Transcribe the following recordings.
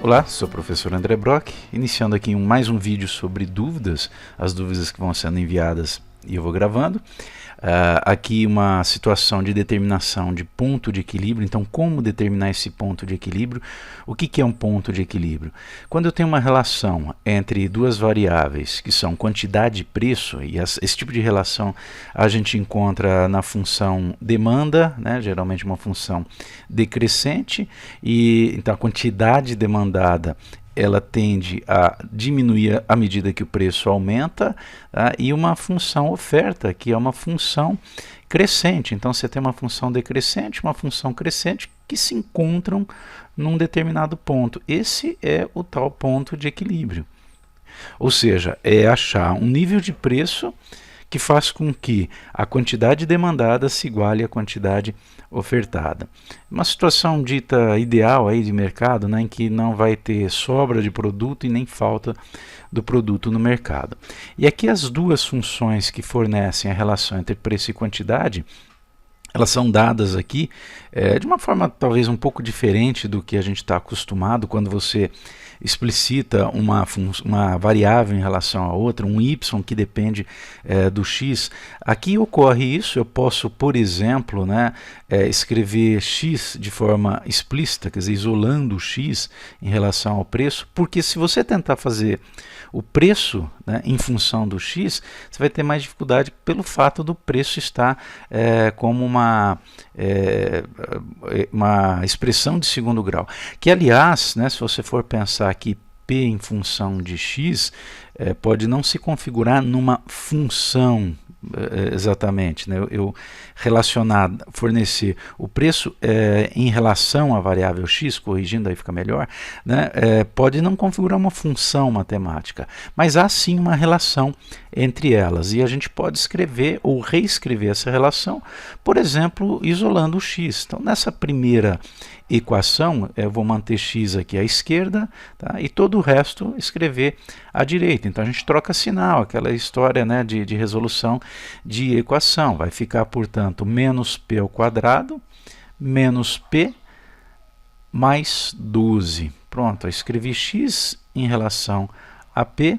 Olá, sou o professor André Brock, iniciando aqui mais um vídeo sobre dúvidas, as dúvidas que vão sendo enviadas e eu vou gravando. Aqui uma situação de determinação de ponto de equilíbrio. Então, como determinar esse ponto de equilíbrio? O que é um ponto de equilíbrio? Quando eu tenho uma relação entre duas variáveis, que são quantidade e preço, e esse tipo de relação a gente encontra na função demanda, né, geralmente uma função decrescente, e então a quantidade demandada ela tende a diminuir à medida que o preço aumenta, tá? E uma função oferta, que é uma função crescente. Então você tem uma função decrescente, uma função crescente que se encontram num determinado ponto. Esse é o tal ponto de equilíbrio. Ou seja, é achar um nível de preço que faz com que a quantidade demandada se iguale à quantidade ofertada. Uma situação dita ideal aí de mercado, né, em que não vai ter sobra de produto e nem falta do produto no mercado. E aqui as duas funções que fornecem a relação entre preço e quantidade, elas são dadas aqui de uma forma talvez um pouco diferente do que a gente está acostumado quando você explicita uma variável em relação a outra, um y que depende do x. Aqui ocorre isso, eu posso, por exemplo, né, escrever x de forma explícita, quer dizer, isolando o x em relação ao preço, porque se você tentar fazer o preço, né, em função do x, você vai ter mais dificuldade pelo fato do preço estar como uma expressão de segundo grau. Que, aliás, né, se você for pensar que P em função de x pode não se configurar numa função exatamente, né? Eu relacionar, fornecer o preço em relação à variável x, corrigindo aí fica melhor, né? Pode não configurar uma função matemática, mas há sim uma relação entre elas, e a gente pode escrever ou reescrever essa relação, por exemplo, isolando o x. Então, nessa primeira equação, eu vou manter x aqui à esquerda, tá? E todo o resto escrever à direita. Então a gente troca sinal, aquela história, né, de resolução de equação. Vai ficar, portanto, menos p ao quadrado, menos p mais 12. Pronto, eu escrevi x em relação a p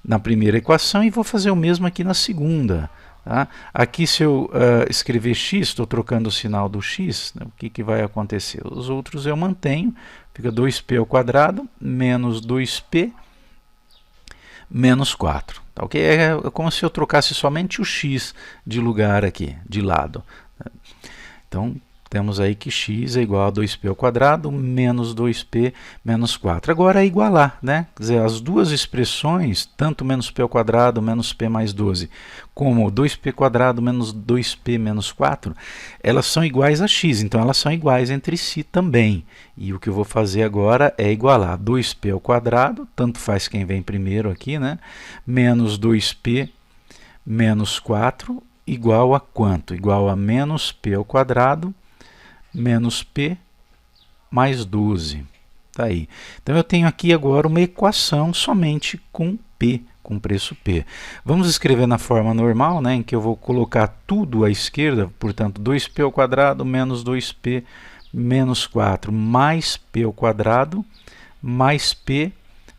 na primeira equação e vou fazer o mesmo aqui na segunda. Tá? Aqui, se eu escrever x, estou trocando o sinal do x, né? O que vai acontecer? Os outros eu mantenho, fica 2p ao quadrado menos 2p menos 4. Tá, okay? É como se eu trocasse somente o x de lugar aqui, de lado. Então, temos aí que x é igual a 2p ao quadrado menos 2p menos 4. Agora é igualar, né? Quer dizer, as duas expressões, tanto menos p ao quadrado menos p mais 12, como 2p quadrado menos 2p menos 4, elas são iguais a x, então elas são iguais entre si também. E o que eu vou fazer agora é igualar 2p ao quadrado, tanto faz quem vem primeiro aqui, né? Menos 2p menos 4 igual a quanto? Igual a menos p ao quadrado menos p mais 12. Tá aí. Então eu tenho aqui agora uma equação somente com p, com preço p. Vamos escrever na forma normal, né, em que eu vou colocar tudo à esquerda, portanto 2p ao quadrado menos 2p menos 4 mais p ao quadrado mais p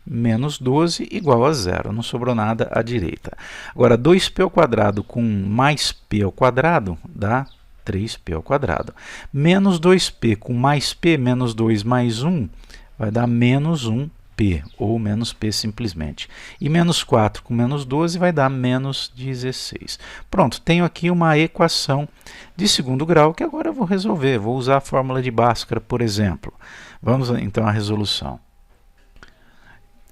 menos 12 igual a zero. Não sobrou nada à direita. Agora 2p ao quadrado com mais p ao quadrado dá 3p ao quadrado. Menos 2p com mais p, menos 2 mais 1, vai dar menos 1p, ou menos p simplesmente. E menos 4 com menos 12 vai dar menos 16. Pronto, tenho aqui uma equação de segundo grau que agora eu vou resolver. Vou usar a fórmula de Bhaskara, por exemplo. Vamos então à resolução.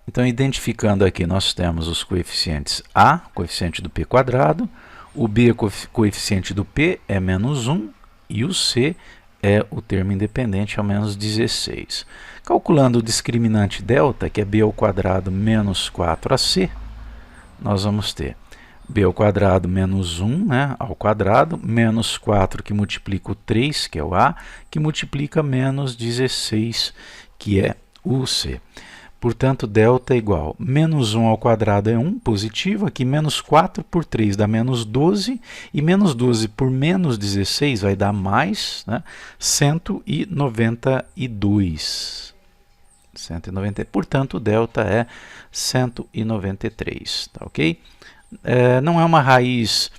Então, identificando aqui, nós temos os coeficientes a, coeficiente do p quadrado, o b, coeficiente do p, é menos 1, e o c é o termo independente, é o menos 16. Calculando o discriminante delta, que é b ao quadrado menos 4ac, nós vamos ter b ao quadrado menos 1, né, ao quadrado, menos 4 que multiplica o 3, que é o a, que multiplica menos 16, que é o c. Portanto, delta é igual a menos 1 ao quadrado é 1, positivo. Aqui, menos 4 por 3 dá menos 12. E menos 12 por menos 16 vai dar mais, né, 192. 190, portanto, o delta é 193, tá ok? Não é uma raiz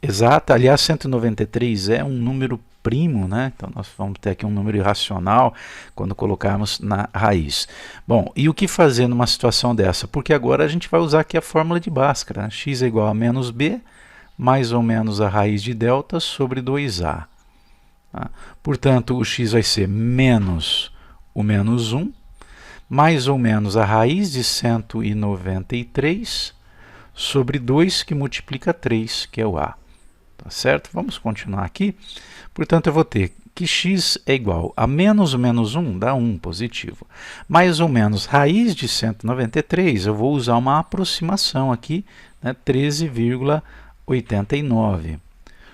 exata, aliás, 193 é um número primo, né? Então nós vamos ter aqui um número irracional quando colocarmos na raiz. Bom, e o que fazer numa situação dessa? Porque agora a gente vai usar aqui a fórmula de Bhaskara, né? X é igual a menos b, mais ou menos a raiz de delta sobre 2a. Tá? Portanto, o x vai ser menos o menos 1, mais ou menos a raiz de 193 sobre 2, que multiplica 3, que é o a. Tá certo? Vamos continuar aqui. Portanto, eu vou ter que x é igual a menos o menos 1, dá 1 positivo. Mais ou menos raiz de 193, eu vou usar uma aproximação aqui, né, 13,89.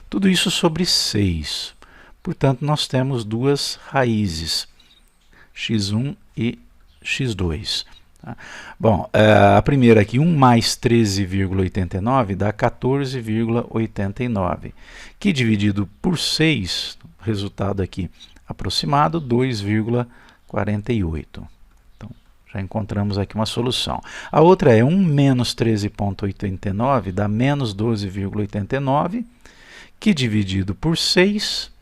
Tudo isso sobre 6. Portanto, nós temos duas raízes, x1 e x2. Tá? Bom, a primeira aqui, 1 mais 13,89 dá 14,89, que dividido por 6, resultado aqui aproximado, 2,48. Então, já encontramos aqui uma solução. A outra é 1 menos 13,89 dá menos 12,89, que dividido por 6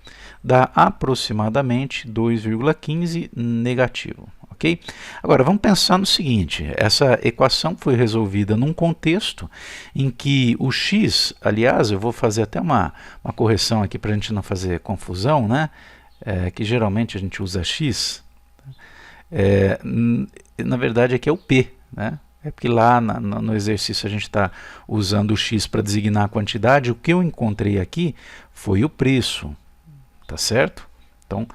dá aproximadamente 2,15 negativo. Okay? Agora, vamos pensar no seguinte, essa equação foi resolvida num contexto em que o x, aliás, eu vou fazer até uma correção aqui para a gente não fazer confusão, né? Que geralmente a gente usa x, na verdade aqui é o p, né? É porque lá no exercício a gente está usando o x para designar a quantidade, o que eu encontrei aqui foi o preço, tá certo? Então,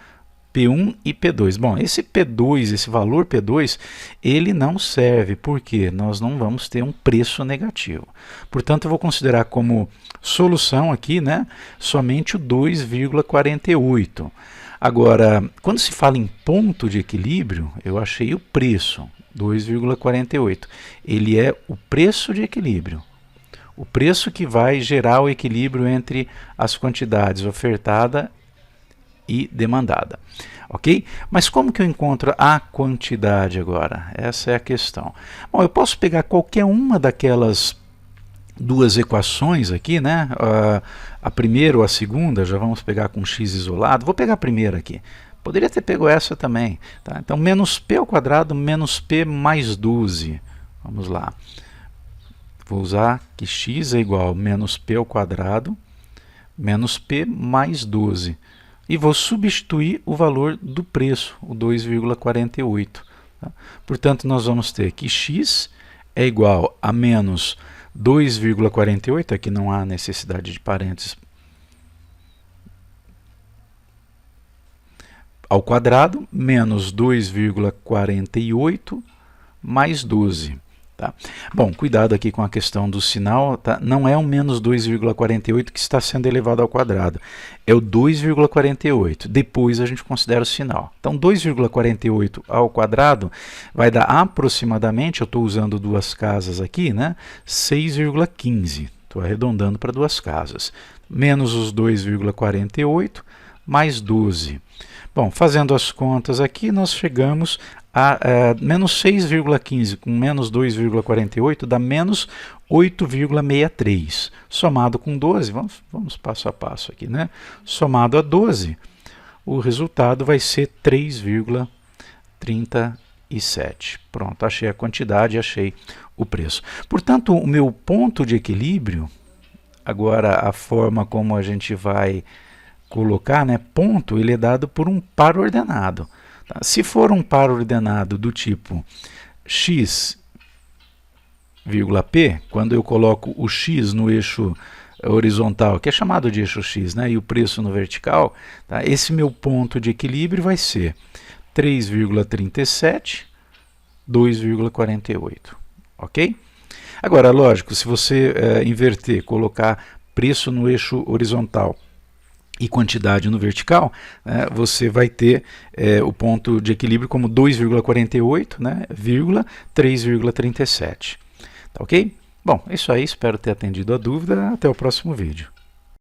P1 e P2. Bom, esse P2, esse valor P2, ele não serve, porque nós não vamos ter um preço negativo. Portanto, eu vou considerar como solução aqui, né, somente o 2,48. Agora, quando se fala em ponto de equilíbrio, eu achei o preço, 2,48. Ele é o preço de equilíbrio. O preço que vai gerar o equilíbrio entre as quantidades ofertada e demandada, ok? Mas como que eu encontro a quantidade agora? Essa é a questão. Bom, eu posso pegar qualquer uma daquelas duas equações aqui, né? A primeira ou a segunda, já vamos pegar com x isolado. Vou pegar a primeira aqui. Poderia ter pego essa também. Tá? Então, menos p ao quadrado menos p mais 12. Vamos lá. Vou usar que x é igual a menos p ao quadrado menos p mais 12. E vou substituir o valor do preço, o 2,48. Tá? Portanto, nós vamos ter que x é igual a menos 2,48, aqui não há necessidade de parênteses, ao quadrado, menos 2,48 mais 12. Tá? Bom, cuidado aqui com a questão do sinal, tá? Não é o menos 2,48 que está sendo elevado ao quadrado, é o 2,48, depois a gente considera o sinal. Então, 2,48 ao quadrado vai dar aproximadamente, eu estou usando duas casas aqui, né? 6,15, estou arredondando para duas casas, menos os 2,48 mais 12. Bom, fazendo as contas aqui, nós chegamos a menos 6,15 com menos 2,48 dá menos 8,63. Somado com 12, vamos passo a passo aqui, né? Somado a 12, o resultado vai ser 3,37. Pronto, achei a quantidade, achei o preço. Portanto, o meu ponto de equilíbrio, agora a forma como a gente vai colocar, né? Ponto, ele é dado por um par ordenado. Tá? Se for um par ordenado do tipo x, P, quando eu coloco o x no eixo horizontal, que é chamado de eixo x, né, e o preço no vertical, tá? Esse meu ponto de equilíbrio vai ser 3,37, 2,48, ok? Agora, lógico, se você inverter, colocar preço no eixo horizontal e quantidade no vertical, né, você vai ter o ponto de equilíbrio como 2,48, né, 3,37. Tá ok? Bom, é isso aí, espero ter atendido a dúvida. Até o próximo vídeo.